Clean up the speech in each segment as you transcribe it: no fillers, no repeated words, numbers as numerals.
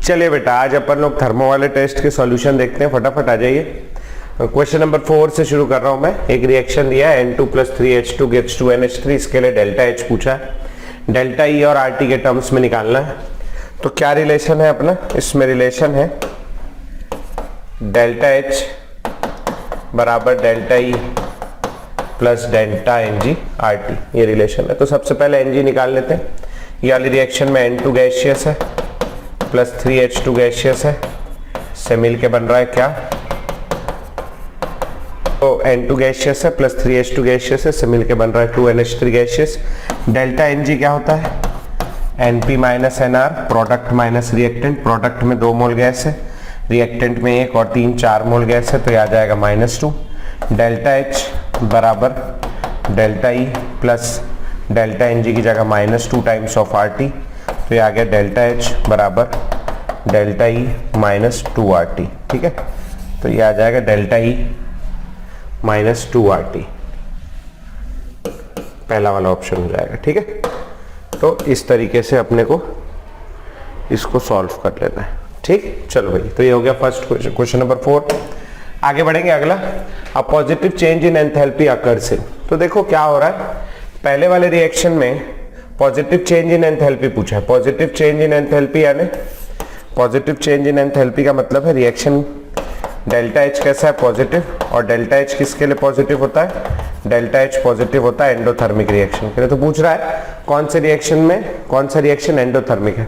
चलिए बेटा, आज अपन लोग थर्मो वाले टेस्ट के सॉल्यूशन देखते हैं। फटाफट आ जाइए। क्वेश्चन नंबर 4 से शुरू कर रहा हूं मैं। एक रिएक्शन दिया है N2 + 3H2 gives 2NH3। इसके लिए डेल्टा H पूछा है, डेल्टा E और RT के टर्म्स में निकालना है। तो क्या रिलेशन है अपना, इसमें रिलेशन है डेल्टा H बराबर delta E plus delta Ng RT, ये रिलेशन है। तो सबसे पहले Ng निकाल लेते हैं। ये वाली रिएक्शन में N2 गैसियस है प्लस 3H2 गैसियस है, से मिल के बन रहा है क्या, तो N2 गैसियस है प्लस 3H2 गैसियस है, से मिल के बन रहा है 2NH3 गैसियस। डेल्टा Ng क्या होता है, Np minus Nr, product minus reactant. Product में 2 मोल गैस है, रिएक्टेंट में 1 और 3 4 मोल गैस है, तो ये आ जाएगा -2। डेल्टा H बराबर delta E plus delta Ng की जगह -2 टाइम्स ऑफ RT, तो ये आ गया डेल्टा H बराबर डेल्टा E -2 RT। ठीक है, तो ये आ जाएगा डेल्टा E -2 RT, पहला वाला ऑप्शन हो जाएगा। ठीक है, तो इस तरीके से अपने को इसको सॉल्व कर लेना है। ठीक, चलो भाई, तो ये हो गया फर्स्ट क्वेश्चन, क्वेश्चन नंबर 4। आगे बढ़ेंगे। अगला, a positive change in enthalpy occurs in. तो देखो क्या हो रहा है, पहले वाले रिएक्शन में पॉजिटिव चेंज इन एंथैल्पी पूछा है। पॉजिटिव चेंज इन एंथैल्पी यानी पॉजिटिव चेंज इन एंथैल्पी का मतलब है रिएक्शन डेल्टा H कैसा है, पॉजिटिव। और डेल्टा H किसके लिए पॉजिटिव होता है, डेल्टा H पॉजिटिव होता है एंडोथर्मिक रिएक्शन के लिए। तो पूछ रहा है कौन से रिएक्शन में कौन सा रिएक्शन एंडोथर्मिक है।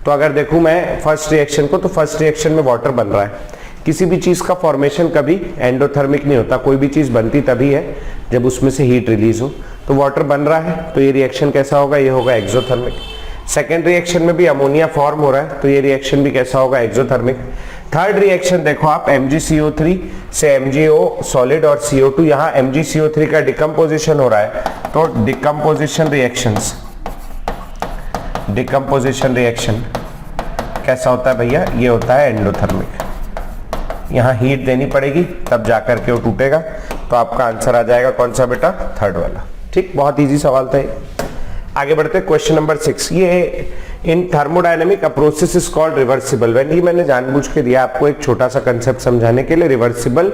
तो अगर देखूं मैं फर्स्ट रिएक्शन को, तो फर्स्ट रिएक्शन में वाटर बन रहा है। किसी भी चीज का फॉर्मेशन कभी एंडोथर्मिक नहीं होता, कोई भी चीज बनती तभी है जब उसमें से हीट रिलीज हो। तो वाटर बन रहा है, तो ये रिएक्शन कैसा होगा, ये होगा एक्सोथर्मिक। सेकेंड रिएक्शन में भी अमोनिया फॉर्म हो रहा है, तो ये रिएक्शन भी कैसा होगा, एक्सोथर्मिक। थर्ड रिएक्शन देखो आप, MgCO3 से MgO सॉलिड और CO2, यहाँ MgCO3 का डिकम्पोजिशन हो रहा है, तो डिकम्पोजिशन रिएक्शन कैसा होता है भैया, ये होता है एंडोथर्मिक। यहाँ हीट देनी पड़ेगी तब जाकर के वो टूटेगा। तो आपका आंसर आ जाएगा कौन सा बेटा, थर्ड वाला। ठीक, बहुत इजी सवाल था ये। आगे बढ़ते हैं, क्वेश्चन नंबर 6। ये इन thermodynamic a process is called reversible when, ये मैंने जानबूझ के दिया आपको एक छोटा सा कंसेप्ट समझाने के लिए, रिवर्सिबल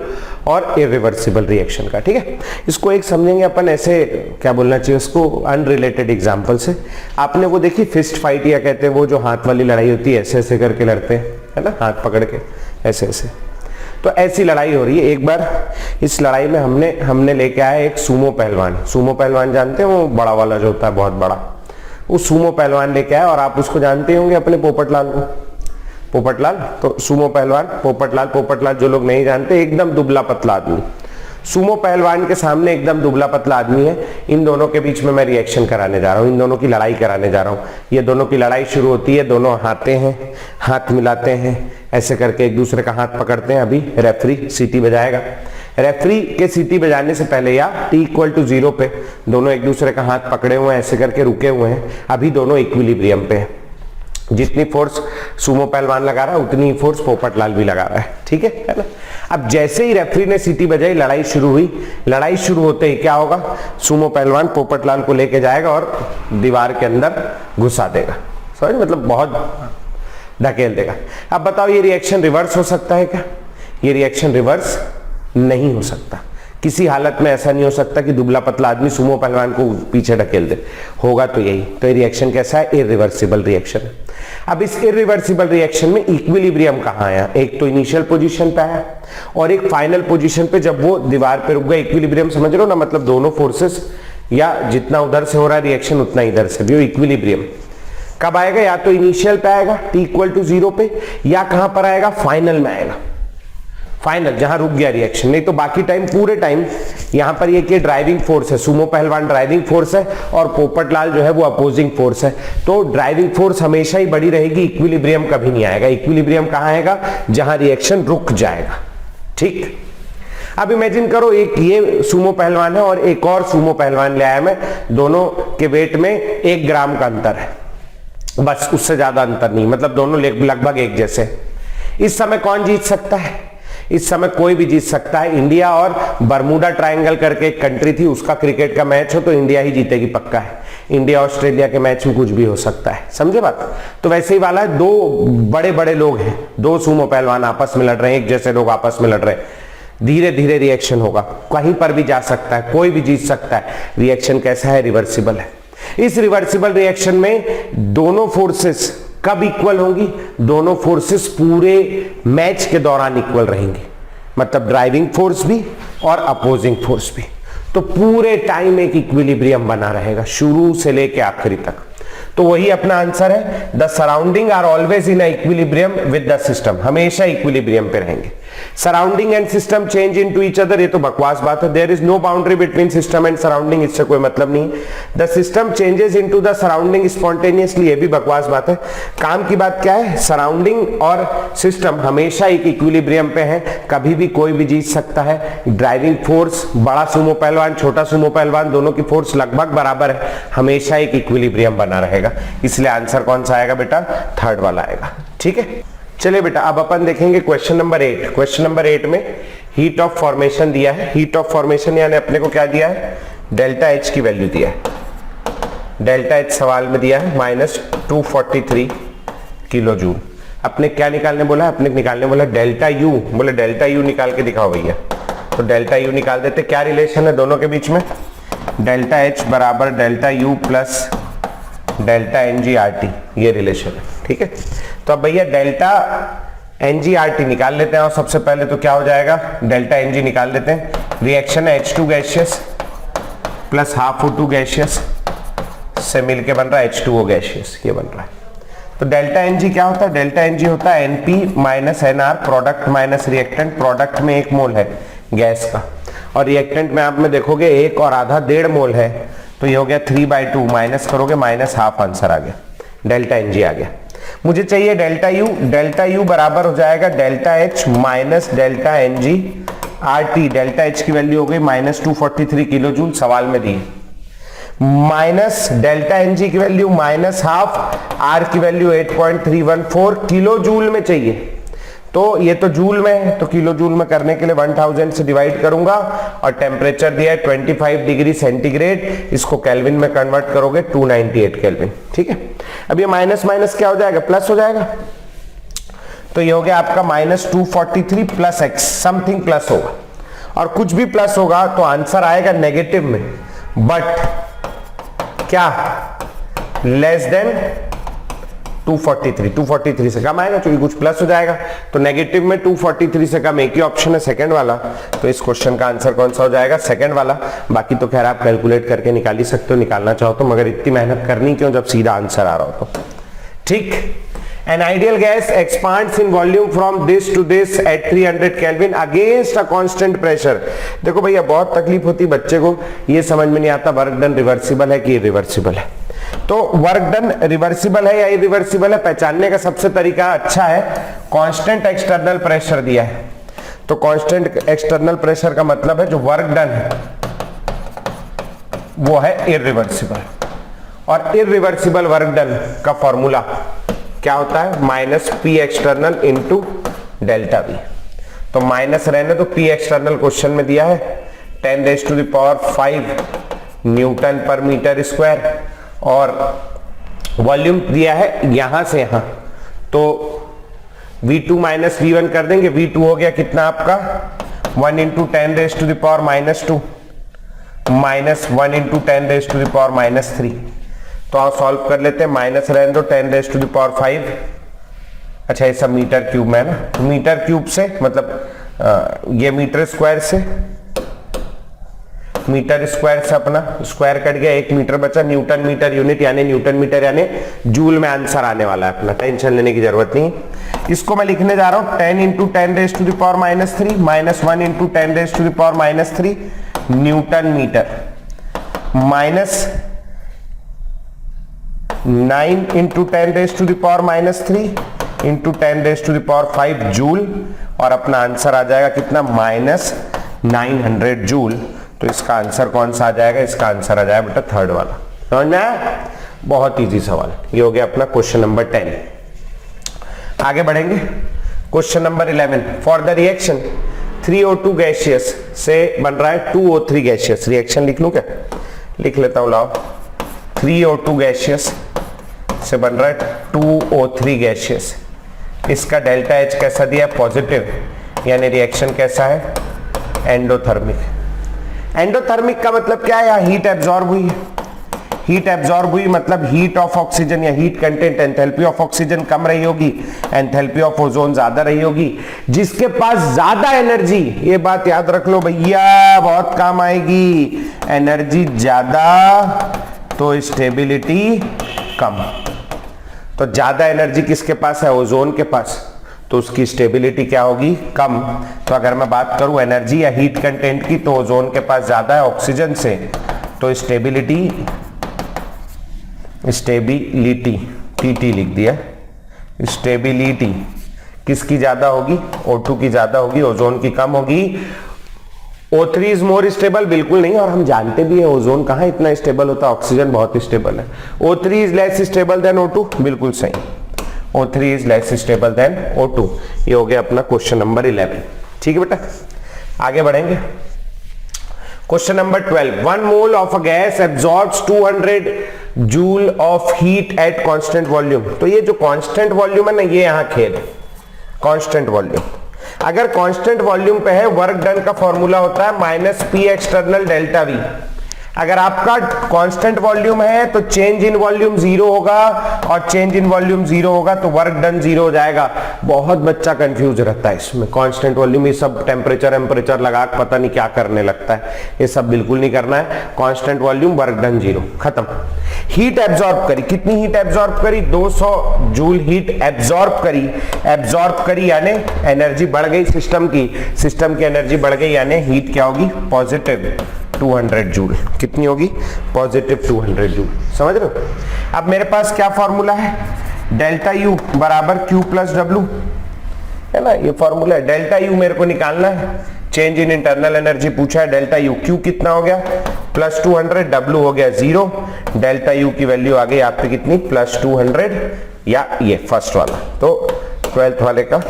और इरिवर्सिबल रिएक्शन का। ठीक है, इसको एक समझेंगे अपन ऐसे, क्या बोलना चाहिए उसको, अनरिलेटेड एग्जांपल से। आपने वो देखी फिस्ट फाइट, या कहते हैं वो जो हाथ वाली लड़ाई होती है, ऐसे ऐसे करके लड़ते हैं, है ना, हाथ पकड़ के ऐसे ऐसे। तो ऐसी लड़ाई हो रही है। एक बार इस लड़ाई में हमने लेके आया एक सूमो पहलवान। सूमो पहलवान जानते हैं, वो बड़ा वाला जो होता है, बहुत बड़ा, वो सूमो पहलवान लेके आया। और आप उसको जानते होंगे अपने पोपटलाल को, पोपटलाल। तो सूमो पहलवान पोपटलाल जो लोग नहीं जानते, एकदम दुबला पतला आदमी। सूमो पहलवान के सामने एकदम दुबला पतला आदमी है। इन दोनों के बीच में मैं रिएक्शन कराने जा रहा हूँ, इन दोनों की लड़ाई कराने जा रहा हूँ। ये दोनों की लड़ाई शुरू होती है, दोनों आते हैं, हाथ मिलाते हैं, ऐसे करके एक दूसरे का हाथ पकड़ते हैं। अभी रेफरी सीटी बजाएगा। रेफरी के सीटी बजाने से पहले या t = 0 पे दोनों एक दूसरे का हाथ पकड़े हुए हैं, ऐसे करके रुके हुए हैं। अभी दोनों इक्विलिब्रियम पे हैं। जितनी फोर्स सूमो पहलवान लगा रहा है, उतनी ही फोर्स पोपटलाल भी लगा रहा है। ठीक है ना। अब जैसे ही रेफरी ने सीटी बजाई, लड़ाई शुरू हुई। लड़ाई शुरू होते ही क्या होगा, सूमो पहलवान पोपटलाल को लेके जाएगा और दीवार के अंदर घुसा देगा। समझ, मतलब बहुत धकेल देगा। अब बताओ, ये रिएक्शन रिवर्स हो सकता है क्या? ये रिएक्शन रिवर्स नहीं हो सकता। किसी हालत में ऐसा नहीं हो सकता कि दुबला पतला आदमी सूमो पहलवान को पीछे ढकेल दे। होगा तो यही। तो ये रिएक्शन कैसा है, इरिवर्सिबल रिएक्शन। अब इस इरिवर्सिबल रिएक्शन में इक्विलिब्रियम कहाँ आया, एक तो इनिशियल पोजीशन पे आया और एक फाइनल पोजीशन पे, जब वो दीवार पे रुक गया। इक्विलिब्रियम समझ रहे हो ना, मतलब दोनों फोर्सेस, या जितना उधर से हो रहा है रिएक्शन उतना इधर से भी, वो इक्विलिब्रियम कब आएगा, या तो इनिशियल पे आएगा t = 0 पे, या कहां पर आएगा, फाइनल में आएगा। फाइनल जहां रुक गया रिएक्शन। नहीं तो बाकी टाइम, पूरे टाइम यहां पर ये ड्राइविंग फोर्स है, सूमो पहलवान ड्राइविंग फोर्स है और पोपटलाल जो है वो अपोजिंग फोर्स है। तो ड्राइविंग फोर्स हमेशा ही बड़ी रहेगी, इक्विलिब्रियम कभी नहीं आएगा। इक्विलिब्रियम कहां आएगा, जहां रिएक्शन रुक जाएगा। ठीक, अब इमेजिन करो, एक ये सूमो पहलवान है और एक और सूमो पहलवान ले आया मैं। दोनों के वेट में 1 ग्राम का अंतर है, बस, उससे ज्यादा अंतर नहीं, मतलब दोनों लगभग एक जैसे। इस समय कौन जीत सकता है? इस समय कोई भी जीत सकता है। इंडिया और बरमूडा ट्रायंगल करके एक कंट्री थी, उसका क्रिकेट का मैच हो तो इंडिया ही जीतेगी पक्का है। इंडिया ऑस्ट्रेलिया के मैच में कुछ भी हो सकता है, समझे बात। तो वैसे ही वाला है, दो बड़े बड़े लोग हैं, दो सुमो पहलवान आपस में लड़ रहे हैं, एक जैसे लोग आपस में लड़ रहे हैं, धीरे धीरे रिएक्शन होगा, कहीं पर भी जा सकता है, कोई भी जीत सकता है। रिएक्शन कैसा है? रिवर्सिबल है। इस रिवर्सिबल रिएक्शन में दोनों फोर्सेस कब इक्वल होंगी? दोनों फोर्सेस पूरे मैच के दौरान इक्वल रहेंगी, मतलब ड्राइविंग फोर्स भी और अपोजिंग फोर्स भी। तो पूरे टाइम एक इक्विलिब्रियम बना रहेगा शुरू से लेके आखिरी तक। तो वही अपना आंसर है, the surrounding are always in equilibrium with the system, हमेशा इक्विलिब्रियम पे रहेंगे। Surrounding and system change into each other, ये तो बकवास बात है। There is no boundary between system and surrounding, इससे कोई मतलब नहीं। The system changes into the surrounding spontaneously, ये भी बकवास बात है। काम की बात क्या है? सराउंडिंग और सिस्टम हमेशा एक इक्विलिब्रियम पे है, कभी भी कोई भी जीत सकता है। ड्राइविंग फोर्स, बड़ा सुमो पहलवान छोटा सुमो पहलवान, दोनों की फोर्स लगभग बराबर है, हमेशा एक इक्विलिब्रियम बना रहेगा। इसलिए आंसर कौन सा आएगा बेटा? थर्ड वाला आएगा। ठीक है, चलिए बेटा अब अपन देखेंगे क्वेश्चन नंबर 8। क्वेश्चन नंबर 8 में हीट ऑफ फॉर्मेशन दिया है। हीट ऑफ फॉर्मेशन यानी अपने को क्या दिया है? डेल्टा एच की वैल्यू दिया है। डेल्टा एच सवाल में दिया है -243 किलो जूल। अपने क्या निकालने बोला? अपने निकालने बोला डेल्टा यू। बोले डेल्टा यू निकाल के दिखाओ भैया। तो डेल्टा यू निकाल देते। क्या रिलेशन है दोनों के बीच में? डेल्टा एच बराबर डेल्टा यू प्लस डेल्टा एनजीआरटी, ये रिलेशन है। ठीक है, तो अब भैया डेल्टा एनजीआरटी निकाल लेते हैं। और सबसे पहले तो क्या हो जाएगा? डेल्टा एनजी निकाल लेते हैं। रिएक्शन है H2 gaseous plus half O2 gaseous से मिलके बन रहा है H2O गैसियस, ये बन रहा है। तो डेल्टा एनजी क्या होता है? डेल्टा एनजी होता है NP minus NR, product minus reactant. Product में 1 मोल है गैस का, और रिएक्टेंट में आप में देखोगे 1 और आधा 1.5 मोल है, तो ये हो गया 3/2, माइनस करोगे -1/2, आंसर आ गया। डेल्टा एनजी आ गया। मुझे चाहिए डेल्टा यू। डेल्टा यू बराबर हो जाएगा delta H minus delta ng RT. Delta H की वैल्यू हो गई -243 किलो जूल, सवाल में दी। माइनस डेल्टा एनजी की वैल्यू -1/2, आर की वैल्यू 8.314 किलो जूल में चाहिए। तो ये तो जूल में है, तो किलो जूल में करने के लिए 1000 से डिवाइड करूंगा, और टेम्परेचर दिया है 25 डिग्री सेंटीग्रेड, इसको केल्विन में कन्वर्ट करोगे 298 केल्विन। ठीक है, अब ये माइनस माइनस क्या हो जाएगा? प्लस हो जाएगा। तो ये हो गया आपका -243 प्लस एक्स, समथिंग प्लस होगा, और कुछ भी प्लस होगा तो आंसर आएगा नेगेटिव में, बट क्या लेस देन 243 से कम आएगा, क्योंकि कुछ प्लस हो जाएगा। तो नेगेटिव में 243 से कम एक ही ऑप्शन है, सेकंड वाला। तो इस क्वेश्चन का आंसर कौन सा हो जाएगा? सेकंड वाला। बाकी तो खैर आप कैलकुलेट करके निकाल ही सकते हो, निकालना चाहो तो, मगर इतनी मेहनत करनी क्यों जब सीधा आंसर आ रहा हो तो। ठीक, An ideal gas expands in volume from this to this at 300 Kelvin against a constant pressure। देखो भैया बहुत तकलीफ होती बच्चे को, ये समझ में नहीं आता वर्क डन रिवर्सिबल है कि इरिवर्सिबल है। तो वर्क डन रिवर्सिबल है या इरिवर्सिबल है पहचानने का सबसे तरीका अच्छा है, कांस्टेंट एक्सटर्नल प्रेशर दिया है। तो कांस्टेंट एक्सटर्नल प्रेशर का मतलब है जो वर्क डन है वो है इरिवर्सिबल, और इरिवर्सिबल वर्क डन का फॉर्मूला क्या होता है? -P external into delta V। तो माइनस रहने तो P एक्सटर्नल क्वेश्चन में दिया है 10⁵ न्यूटन पर मीटर स्क्वायर, और वॉल्यूम दिया है यहां से यहां, तो V2 माइनस V1 कर देंगे। V2 हो गया कितना आपका 1 × 10⁻⁻² माइनस 1 × 10⁻³ तो आप सॉल्व कर लेते हैं। माइनस रहने दो 10⁵, अच्छा ये सब मीटर क्यूब में है ना, तो मीटर क्यूब से मतलब ये मीटर स्क्वायर से, मीटर स्क्वायर से अपना स्क्वायर कट गया, 1 मीटर बचा। न्यूटन मीटर यूनिट यानी न्यूटन मीटर यानी जूल में आंसर आने वाला है अपना, टेंशन लेने की जरूरत नहीं। इसको मैं लिखने जा रहा हूं 10 × 10⁻³ minus 1 × 10⁻³ newton metre, minus 9 × 10⁻³ × 10⁵ joule, और अपना आंसर आ जाएगा कितना -900 जूल। तो इसका आंसर कौन सा आ जाएगा? इसका आंसर आ जाएगा बेटा थर्ड वाला। समझ में आया? बहुत इजी सवाल। ये हो गया अपना क्वेश्चन नंबर 10। आगे बढ़ेंगे question number 11, for the reaction 3O2 gaseous से बन रहा है 2O3 गैसियस। रिएक्शन लिख लूं क्या? लिख लेता हूं, लाओ। 3O2 गैसियस से बन रहा है 2O3 गैसियस। इसका डेल्टा H कैसा दिया है? पॉजिटिव, यानी रिएक्शन कैसा है? एंडोथर्मिक। एंडोथर्मिक का मतलब क्या है? यहाँ हीट एब्जॉर्ब हुई है। हीट एब्जॉर्ब हुई मतलब हीट ऑफ ऑक्सीजन या heat content, enthalpy of oxygen कम रही होगी, एंथैल्पी ऑफ ओजोन ज्यादा रही होगी। जिसके पास ज्यादा एनर्जी, ये बात याद रख लो भैया, बहुत काम आएगी। एनर्जी ज्यादा तो स्टेबिलिटी कम। तो ज्यादा एनर्जी किसके पास है? ओजोन के पास, तो उसकी स्टेबिलिटी क्या होगी? कम। तो अगर मैं बात करूं एनर्जी या हीट कंटेंट की, तो ओजोन के पास ज्यादा है ऑक्सीजन से, तो स्टेबिलिटी टीटी लिख दिया। स्टेबिलिटी किसकी ज्यादा होगी? O2 की ज्यादा होगी, ओजोन की कम होगी। O3 इज मोर स्टेबल, बिल्कुल नहीं, और हम जानते भी है ओजोन कहां इतना स्टेबल होता है, ऑक्सीजन बहुत स्टेबल है। O3 is less stable then O2, बिल्कुल सही। O3 is less stable then O2। ये हो गया अपना क्वेश्चन नंबर 11। ठीक है बेटा, आगे बढ़ेंगे। Question number 12, 1 mole of a gas absorbs 200 joule of heat at constant volume. तो ये जो कांस्टेंट वॉल्यूम है ना, ये यहां खेद है, कांस्टेंट वॉल्यूम। अगर कांस्टेंट वॉल्यूम पे है, वर्क डन का फॉर्मूला होता है minus P external delta we. अगर आपका कांस्टेंट वॉल्यूम है तो चेंज इन वॉल्यूम 0 होगा, और चेंज इन वॉल्यूम 0 होगा तो वर्क डन 0 हो जाएगा। बहुत बच्चा कंफ्यूज रहता है इसमें, कांस्टेंट वॉल्यूम ये सब टेम्परेचर लगा पता नहीं क्या करने लगता है। ये सब बिल्कुल नहीं करना है। कांस्टेंट वॉल्यूम, वर्क डन 0, खत्म। हीट एब्जॉर्ब करी, कितनी हीट एब्जॉर्ब करी? 200 जूल हीट एब्जॉर्ब करी यानी एनर्जी बढ़ गई सिस्टम की एनर्जी बढ़ गई, यानी हीट क्या होगी? Positive 200 joule. कितनी होगी? Positive 200 joule. समझ रहे हो? अब मेरे पास क्या फॉर्मूला है? डेल्टा यू बराबर क्यू प्लस डब्ल्यू, है ना, ये फॉर्मूला है। डेल्टा यू मेरे को निकालना है, चेंज इन इंटरनल एनर्जी पूछा है। डेल्टा यू, क्यू कितना हो गया? प्लस 200, डब्ल्यू हो गया 0। डेल्टा यू की वैल्यू आ गई आप पे कितनी? प्लस 200, या ये फर्स्ट वाला। तो 12th वाले का,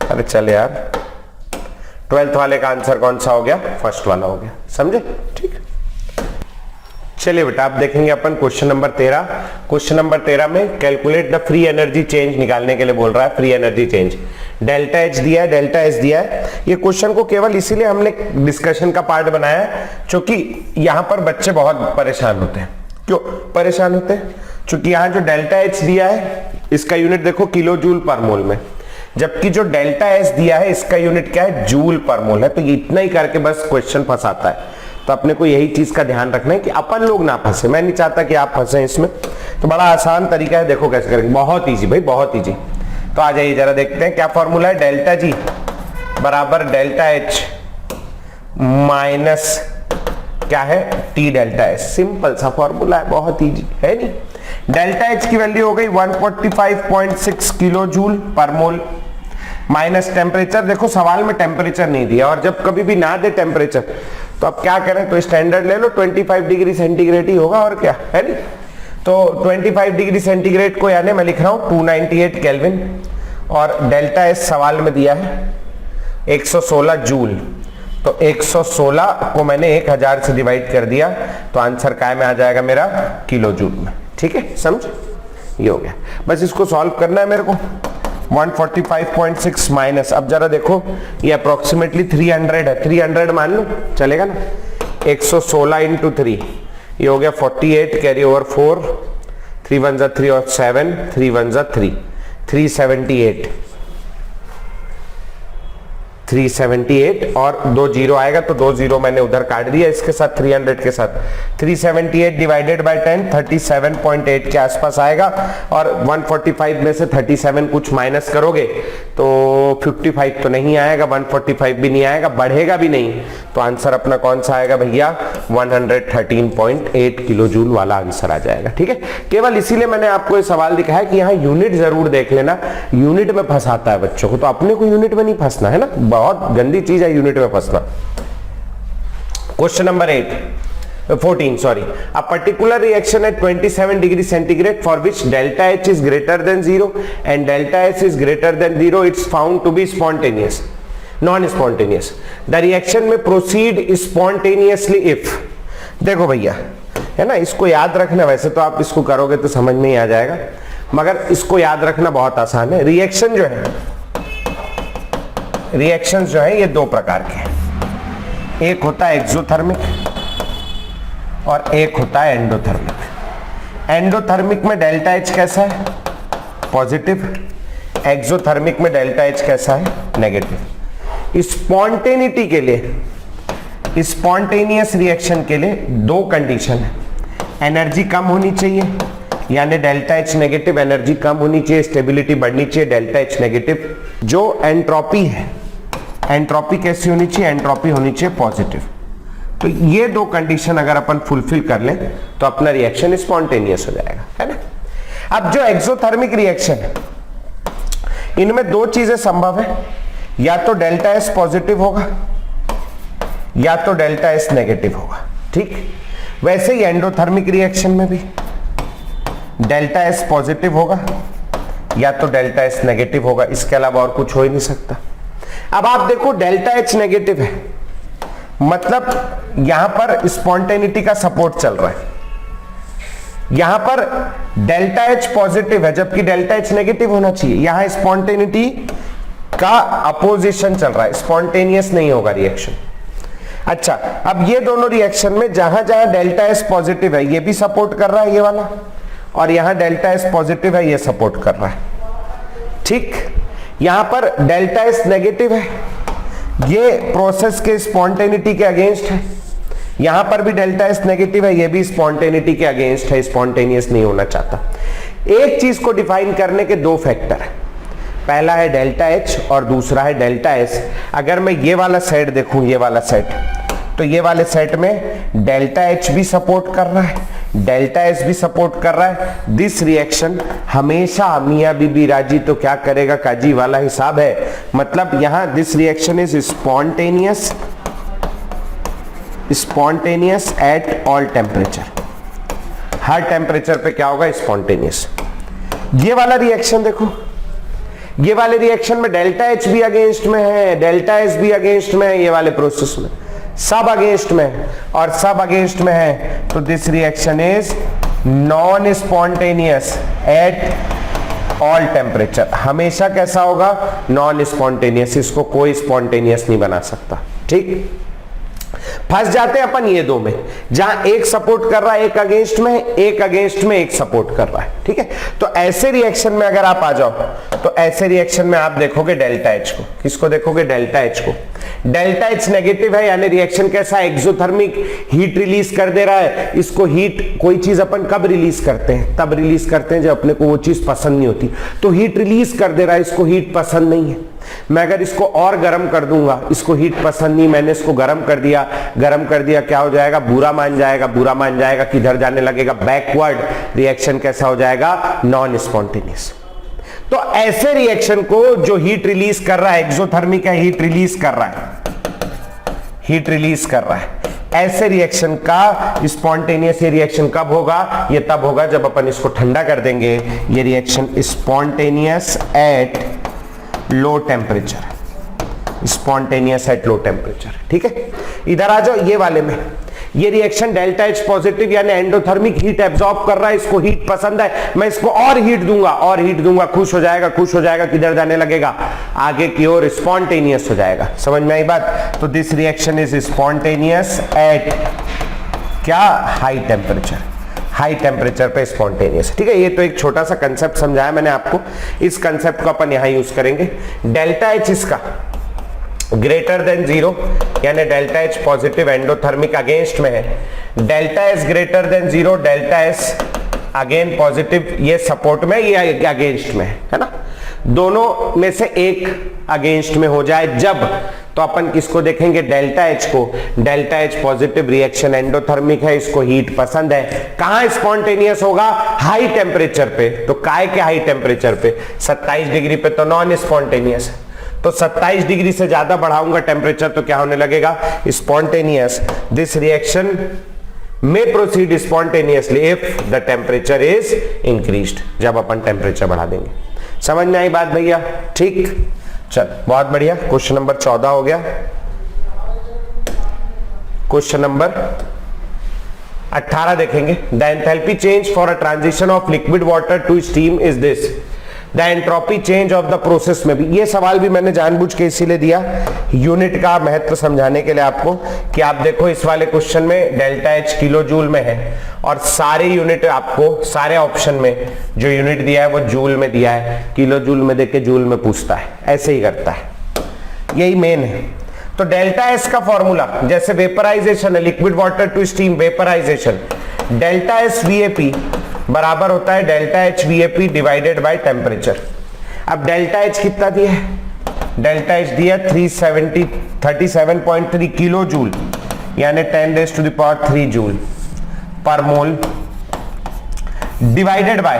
अरे चल यार, 12th वाले का आंसर कौन सा हो गया? फर्स्ट वाला हो गया। समझे? ठीक। चलिए बेटा, आप देखेंगे अपन क्वेश्चन नंबर 13। क्वेश्चन नंबर 13 में calculate the free energy change निकालने के लिए बोल रहा है। Free energy change, delta H दिया है, डेल्टा एस दिया है। ये क्वेश्चन को केवल इसीलिए हमने डिस्कशन का पार्ट बनाया है क्योंकि यहां पर बच्चे बहुत परेशान होते हैं। क्यों परेशान होते हैं? क्योंकि यहां जो डेल्टा एच दिया है इसका यूनिट देखो किलो जूल पर मोल में, जबकि जो डेल्टा एस दिया है इसका यूनिट क्या है? जूल पर मोल है। तो ये इतना ही करके बस क्वेश्चन फंसाता है। तो अपने को यही चीज का ध्यान रखना है कि अपन लोग ना फंसे। मैं नहीं चाहता कि आप फंसे इसमें। तो बड़ा आसान तरीका है, देखो कैसे करेंगे, बहुत इजी भाई, बहुत इजी। तो आ जाइए जरा देखते हैं क्या फॉर्मूला है। डेल्टा जी बराबर डेल्टा एच माइनस क्या है? T delta S. सिंपल सा फॉर्मूला है, बहुत इजी है नहीं। डेल्टा एच की वैल्यू हो गई 145.6 किलो जूल पर मोल, माइनस टेम्परेचर। देखो सवाल में टेम्परेचर नहीं दिया, और जब कभी भी ना दे टेम्परेचर तो अब क्या करें? तो स्टैंडर्ड ले लो, 25 डिग्री सेंटीग्रेड ही होगा, और क्या है नहीं। तो 25 डिग्री सेंटीग्रेड को यानी मैं लिख रहा हूं 298 केल्विन, और डेल्टा एस सवाल में दिया है 116 जूल। तो 116 को मैंने 1000 से डिवाइड कर दिया, तो आंसर काय में आ जाएगा मेरा? किलो जूल में। ठीक है, समझ? ये हो गया। बस इसको सॉल्व करना है मेरे को। 145.6 माइनस, अब जरा देखो ये अप्रोक्सीमेटली 300 है, 300 मान लो, चलेगा ना? 116 इंटू 3, ये हो गया 48, कैरी ओवर 4, 3 1 जा 3 और 7, 3 1 जा 3, 378, 378, और 2 जीरो आएगा तो 2 जीरो मैंने उधर काट दिया इसके साथ, 300 के साथ। 378 डिवाइडेड बाय 10 37.8 के आसपास आएगा, और 145 में से 37 कुछ माइनस करोगे तो 55 तो नहीं आएगा, 145 भी नहीं आएगा, बढ़ेगा भी नहीं। तो आंसर अपना कौन सा आएगा भैया? 113.8 किलो जूल वाला आंसर आ जाएगा। ठीक है, केवल इसीलिए मैंने आपको ये सवाल दिखाया कि यहाँ यूनिट जरूर देख लेना, यूनिट में फंसाता है बच्चों को। तो अपने को यूनिट में नहीं फंसना है ना, बहुत गंदी चीज है यूनिट में फंसना। Question number 8, 14, sorry. A particular reaction at 27 degree centigrade for which delta H is greater than 0 and delta S is greater than 0, it's found to be spontaneous, non-spontaneous. The reaction may proceed spontaneously if, देखो भैया है ना, इसको याद रखना, वैसे तो आप इसको करोगे तो समझ में ही आ जाएगा, मगर इसको याद रखना बहुत आसान है। रिएक्शन जो है, रिएक्शंस जो है ये दो प्रकार के हैं, एक होता है एक्सोथर्मिक और एक होता है एंडोथर्मिक। एंडोथर्मिक में डेल्टा एच कैसा है? पॉजिटिव। एक्सोथर्मिक में डेल्टा एच कैसा है? नेगेटिव। स्पॉन्टेनिटी के लिए, स्पॉन्टेनियस रिएक्शन के लिए दो कंडीशन है, एनर्जी कम होनी चाहिए यानी डेल्टा एच नेगेटिव, एनर्जी कम होनी चाहिए, स्टेबिलिटी बढ़नी चाहिए, डेल्टा एच नेगेटिव। जो एंट्रोपी है, एंट्रोपी कैसी होनी चाहिए? एंट्रोपी होनी चाहिए पॉजिटिव। तो ये दो कंडीशन अगर अपन फुलफिल कर लें तो अपना रिएक्शन स्पॉन्टेनियस हो जाएगा, है ना। अब जो एक्सोथर्मिक रिएक्शन है, इनमें दो चीजें संभव है, या तो डेल्टा एस पॉजिटिव होगा या तो डेल्टा एस नेगेटिव होगा, ठीक। वैसे ही एंडोथर्मिक रिएक्शन में भी डेल्टा एस पॉजिटिव होगा या तो डेल्टा एस नेगेटिव होगा, इसके अलावा और कुछ हो ही नहीं सकता। अब आप देखो डेल्टा एच नेगेटिव है, मतलब यहां पर स्पॉन्टेनिटी का सपोर्ट चल रहा है, यहां पर डेल्टा एच पॉजिटिव है जबकि डेल्टा एच नेगेटिव होना चाहिए, यहां स्पॉन्टेनिटी का अपोजिशन चल रहा है, स्पॉन्टेनियस नहीं होगा रिएक्शन। अच्छा, अब ये दोनों रिएक्शन में जहां जहां डेल्टा एस पॉजिटिव है ये भी सपोर्ट कर रहा है ये वाला, और यहां डेल्टा एस पॉजिटिव है ये सपोर्ट कर रहा है, ठीक। यहां पर डेल्टा एस नेगेटिव है, ये प्रोसेस के स्पॉन्टेनिटी के अगेंस्ट है, यहां पर भी डेल्टा एस नेगेटिव है, ये भी स्पॉन्टेनिटी के अगेंस्ट है, स्पॉन्टेनियस नहीं होना चाहता। एक चीज को डिफाइन करने के दो फैक्टर है, पहला है डेल्टा एच और दूसरा है डेल्टा एस। अगर मैं ये वाला सेट देखूं, ये वाला सेट, तो ये वाले सेट में डेल्टा एच भी सपोर्ट कर रहा है, डेल्टा एस भी सपोर्ट कर रहा है। दिस रिएक्शन हमेशा मियां बीबी राजी तो क्या करेगा काजी वाला हिसाब है, मतलब यहां this reaction is spontaneous, spontaneous at all temperature, her temperature पे क्या होगा? स्पॉन्टेनियस। ये वाला रिएक्शन देखो, ये वाले रिएक्शन में डेल्टा एच भी अगेंस्ट में है, डेल्टा एस भी अगेंस्ट में है, ये वाले प्रोसेस में सब अगेंस्ट में है, और सब अगेंस्ट में है, तो this reaction is non spontaneous at all temperature. हमेशा कैसा होगा? नॉन स्पॉन्टेनियस, इसको कोई स्पॉन्टेनियस नहीं बना सकता, ठीक। फंस जाते हैं अपन ये दो में, जहां एक सपोर्ट कर रहा है एक अगेंस्ट में, एक अगेंस्ट में एक सपोर्ट कर रहा है, ठीक है। तो ऐसे रिएक्शन में अगर आप आ जाओ तो ऐसे रिएक्शन में आप देखोगे डेल्टा एच को, किसको देखोगे? डेल्टा एच को। डेल्टा एच नेगेटिव है यानी रिएक्शन कैसा है? एक्सोथर्मिक, हीट रिलीज कर दे रहा है। इसको हीट, कोई चीज अपन कब रिलीज करते हैं? तब रिलीज करते हैं जब अपने को वो चीज पसंद नहीं होती, तो हीट रिलीज कर दे रहा है, इसको हीट पसंद नहीं है। मैं अगर इसको और गर्म कर दूंगा, इसको हीट पसंद नहीं, मैंने इसको गर्म कर दिया, गर्म कर दिया, क्या हो जाएगा? बुरा मान जाएगा, बुरा मान जाएगा, किधर जाने लगेगा? बैकवर्ड। रिएक्शन कैसा हो जाएगा? Non spontaneous. तो ऐसे रिएक्शन को जो हीट रिलीज कर रहा है, एक्सोथर्मिक है, हीट रिलीज कर रहा है, हीट रिलीज कर रहा है, ऐसे रिएक्शन का स्पॉन्टेनियस ये रिएक्शन कब होगा? ये तब होगा जब अपन इसको ठंडा कर देंगे। ये reaction spontaneous at low temperature, spontaneous at low temperature, ठीक है। इधर आ जाओ, ये वाले में ये रिएक्शन डेल्टा एच पॉजिटिव यानी एंडोथर्मिक हीट एब्जॉर्ब कर रहा है, इसको हीट पसंद है, मैं इसको और हीट दूंगा, और हीट दूंगा, खुश हो जाएगा, खुश हो जाएगा, किधर जाने लगेगा? आगे की ओर, स्पॉन्टेनियस हो जाएगा। समझ में आई बात? तो this reaction is spontaneous at क्या? हाई टेम्परेचर, हाई टेम्परेचर पे स्पॉन्टेनियस, ठीक है। ये तो एक छोटा सा कंसेप्ट समझाया मैंने आपको, इस कंसेप्ट को अपन यहां यूज करेंगे। डेल्टा एच इसका ग्रेटर देन 0 यानी delta H positive, endothermic against में है, delta S greater than 0, delta S again positive, ये सपोर्ट में, ये अगेंस्ट में है ना। दोनों में से एक अगेंस्ट में हो जाए जब, तो अपन किसको देखेंगे? डेल्टा एच को। Delta H positive, reaction endothermic है, इसको हीट पसंद है, कहां स्पॉन्टेनियस होगा? हाई टेम्परेचर पे। तो काय के हाई टेम्परेचर पे? 27 डिग्री पे तो नॉन स्पॉन्टेनियस है, तो 27 डिग्री से ज्यादा बढ़ाऊंगा टेम्परेचर तो क्या होने लगेगा? Spontaneous. This reaction may proceed spontaneously if the temperature is increased, जब अपन टेम्परेचर बढ़ा देंगे। समझ में आई बात भैया? ठीक, चल बहुत बढ़िया। क्वेश्चन नंबर 14 हो गया। क्वेश्चन नंबर 18 देखेंगे। The enthalpy change for a transition of liquid water to steam is this, the entropy change of the process में भी। ये सवाल भी मैंने जानबूझ के इसीलिए दिया यूनिट का महत्व समझाने के लिए आपको, कि आप देखो इस वाले क्वेश्चन में डेल्टा एच किलो जूल में है और सारे यूनिट आपको सारे ऑप्शन में जो यूनिट दिया है वो जूल में दिया है, किलो जूल में देके जूल में पूछता है, ऐसे ही करता है, यही मेन है। तो डेल्टा एस का फॉर्मूला, जैसे वेपराइजेशन है, liquid water to steam vaporisation, delta S VAP बराबर होता है delta H VAP divided by temperature. अब डेल्टा एच कितना दिया है? डेल्टा एच दिया 37.3 किलो जूल, यानी 10⁻³ जूल पर mole, divided by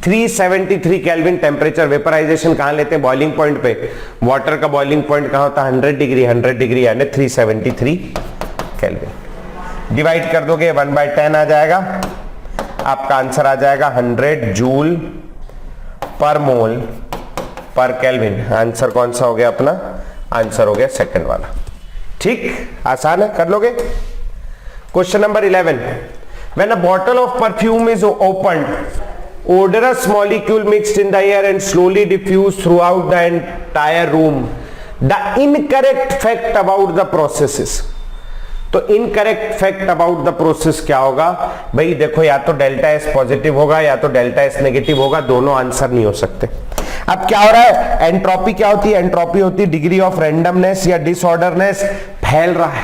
373 kelvin temperature. Vaporisation कहां लेते हैं? बॉइलिंग पॉइंट पे। वाटर का बॉइलिंग पॉइंट कहां होता है? 100 डिग्री यानी 373 केल्विन। डिवाइड कर दोगे 1/10 आ जाएगा, आपका आंसर आ जाएगा 100 जूल पर मोल पर केल्विन। आंसर कौन सा हो गया अपना? आंसर हो गया सेकंड वाला। ठीक, आसान है, कर लोगे। Question number 11, when a bottle of perfume is opened, odorous molecule mixed in the air and slowly diffused throughout the entire room, the incorrect fact about the process is। तो incorrect fact about the process क्या होगा भाई? देखो, या तो delta S positive होगा या तो डेल्टा एस नेगेटिव होगा, दोनों आंसर नहीं हो सकते। अब क्या हो रहा है? एंट्रोपी क्या होती है? एंट्रोपी होती है डिग्री ऑफ रैंडमनेस या डिसऑर्डरनेस। फैल रहा है,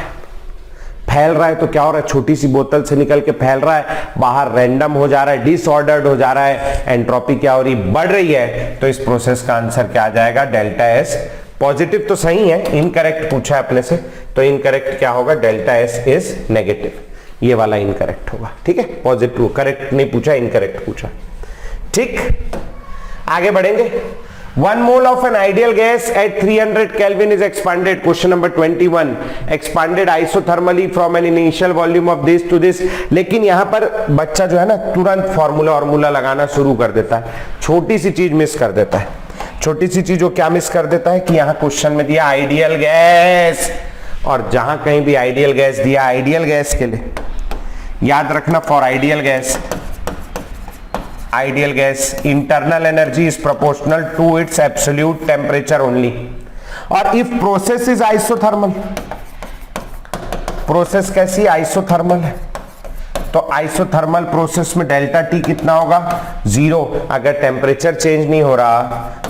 फैल रहा है तो क्या हो रहा है? छोटी सी बोतल से निकल के फैल रहा है, बाहर रैंडम हो जा रहा है, डिसऑर्डर्ड हो जा रहा है, एंट्रोपी क्या हो रही? बढ़ रही है। तो इस प्रोसेस का आंसर क्या आ जाएगा? Delta S. पॉजिटिव तो सही है, इनकरेक्ट पूछा है अपने से, तो इनकरेक्ट क्या होगा? डेल्टा एस इज नेगेटिव, ये वाला इनकरेक्ट होगा। ठीक है, पॉजिटिव करेक्ट नहीं पूछा, इनकरेक्ट पूछा। ठीक, आगे बढ़ेंगे। 1 mole of an ideal gas at 300 Kelvin is expanded. Question number 21. Expanded isothermally from an initial volume of this to this. लेकिन यहां पर बच्चा जो है ना तुरंत फॉर्मूला लगाना शुरू कर देता है, छोटी सी चीज मिस कर देता है। छोटी सी चीज वो क्या मिस कर देता है कि यहां क्वेश्चन में दिया आइडियल गैस, और जहां कहीं भी आइडियल गैस दिया, आइडियल गैस के लिए याद रखना, for ideal gas, ideal gas internal energy is proportional to its absolute temperature only, और if process is isothermal, process कैसी? आइसोथर्मल है, तो आइसोथर्मल प्रोसेस में डेल्टा टी कितना होगा? 0। अगर टेम्परेचर चेंज नहीं हो रहा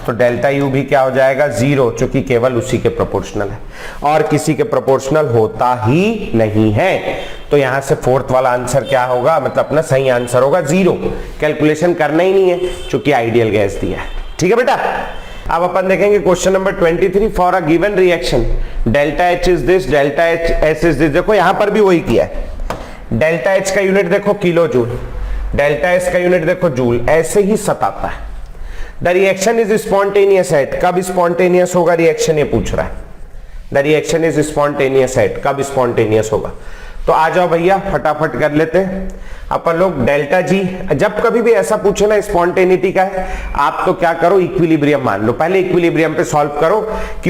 तो डेल्टा यू भी क्या हो जाएगा? 0, क्योंकि केवल उसी के प्रोपोर्शनल है और किसी के प्रोपोर्शनल होता ही नहीं है। तो यहां से फोर्थ वाला आंसर क्या होगा? मतलब अपना सही आंसर होगा 0। कैलकुलेशन करना ही नहीं है क्योंकि आइडियल गैस दिया है। ठीक है बेटा, अब अपन देखेंगे question number 23। For a given reaction delta H is this, delta H S is this. देखो यहां पर भी वही किया है, डेल्टा एच का यूनिट देखो किलो जूल, डेल्टा एस का यूनिट देखो जूल, ऐसे ही सताता है। The reaction is spontaneous at, कब स्पॉन्टेनियस होगा रिएक्शन, ये पूछ रहा है। The reaction is spontaneous at, कब स्पॉन्टेनियस होगा? तो आ जाओ भैया फटाफट कर लेते हैं अपन लोग। डेल्टा जी, जब कभी भी ऐसा पूछे ना स्पॉन्टेनिटी का है, आप तो क्या करो, इक्विलिब्रियम मान लो। पहले इक्विलिब्रियम पे सॉल्व करो कि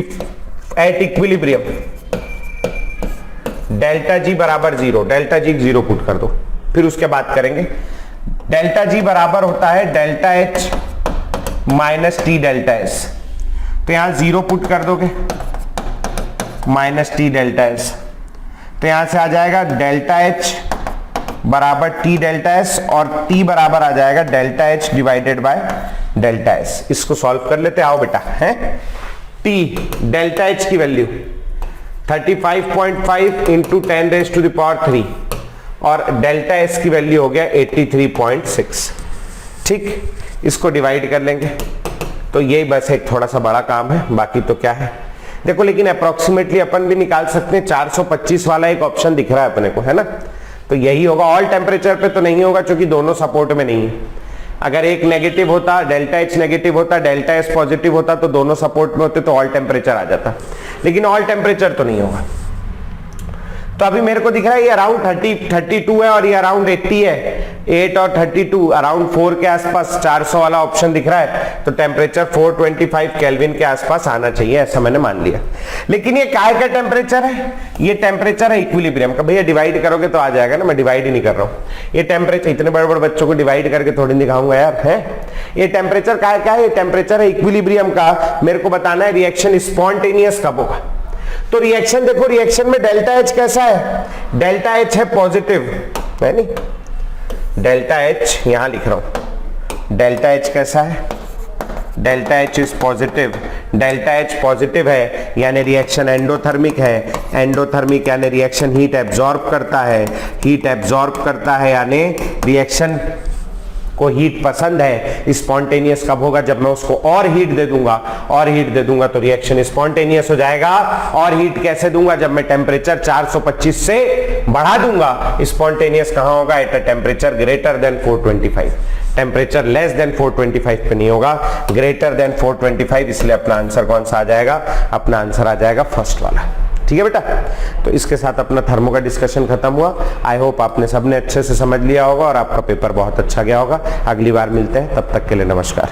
एट इक्विलिब्रियम डेल्टा जी बराबर 0, डेल्टा जी 0 पुट कर दो, फिर उसके बाद करेंगे। डेल्टा जी बराबर होता है delta H minus T delta S, तो यहां 0 पुट कर दोगे माइनस टी डेल्टा एस, तो यहां से आ जाएगा डेल्टा एच बराबर टी डेल्टा एस, और टी बराबर आ जाएगा delta H divided by delta S. इसको सॉल्व कर लेते, आओ बेटा। है टी डेल्टा एच की वैल्यू 35.5 इंटू 10⁻³ और डेल्टा एस की वैल्यू हो गया 83.6। ठीक, इसको डिवाइड कर लेंगे तो ये बस एक थोड़ा सा बड़ा काम है, बाकी तो क्या है देखो। लेकिन अप्रोक्सीमेटली अपन भी निकाल सकते हैं, 425 वाला एक ऑप्शन दिख रहा है अपने को, है ना, तो यही होगा। ऑल टेम्परेचर पे तो नहीं होगा क्योंकि दोनों सपोर्ट में नहीं है। अगर एक नेगेटिव होता, डेल्टा एच नेगेटिव होता, डेल्टा एस पॉजिटिव होता, तो दोनों सपोर्ट में होते तो ऑल टेम्परेचर आ जाता, लेकिन ऑल टेम्परेचर तो नहीं होगा। तो अभी मेरे को दिख रहा है ये अराउंड 32 है और ये अराउंड 80 है। 8 और 32 अराउंड 4 के आसपास 400 वाला ऑप्शन दिख रहा है, तो टेम्परेचर 425 केल्विन के आसपास आना चाहिए, ऐसा मैंने मान लिया। लेकिन ये काय का टेम्परेचर है? ये टेम्परेचर है इक्विलिब्रियम का। भैया डिवाइड करोगे तो आ जाएगा ना, मैं डिवाइड ही नहीं कर रहा हूं। ये टेम्परेचर इतने बड़े बड़े बच्चों को डिवाइड करके थोड़ी दिखाऊंगा यार, है? ये टेम्परेचर काय का है? ये टेम्परेचर है इक्विलिब्रियम का। मेरे को बताना है रिएक्शन स्पॉन्टेनियस कब होगा। तो रिएक्शन देखो, रिएक्शन में डेल्टा एच कैसा है? डेल्टा एच है पॉजिटिव, है नहीं? डेल्टा एच यहां लिख रहा हूं। डेल्टा एच कैसा है? Delta H is positive. Delta H positive है यानी रिएक्शन एंडोथर्मिक है। एंडोथर्मिक यानी रिएक्शन हीट एब्जॉर्ब करता है। हीट एब्जॉर्ब करता है यानी रिएक्शन को हीट पसंद है। स्पॉन्टेनियस कब होगा? जब मैं उसको और हीट दे दूंगा, और हीट दे दूंगा तो रिएक्शन स्पॉन्टेनियस हो जाएगा। और हीट कैसे दूंगा? जब मैं टेम्परेचर 425 से बढ़ा दूंगा। स्पॉन्टेनियस कहां होगा? At a temperature greater than 425। Temperature less than 425 पे नहीं होगा, ग्रेटर देन 425। इसलिए अपना आंसर कौन सा आ जाएगा? अपना आंसर आ जाएगा फर्स्ट वाला। ठीक है बेटा, तो इसके साथ अपना थर्मो का डिस्कशन खत्म हुआ। आई होप आपने सबने अच्छे से समझ लिया होगा और आपका पेपर बहुत अच्छा गया होगा। अगली बार मिलते हैं, तब तक के लिए नमस्कार।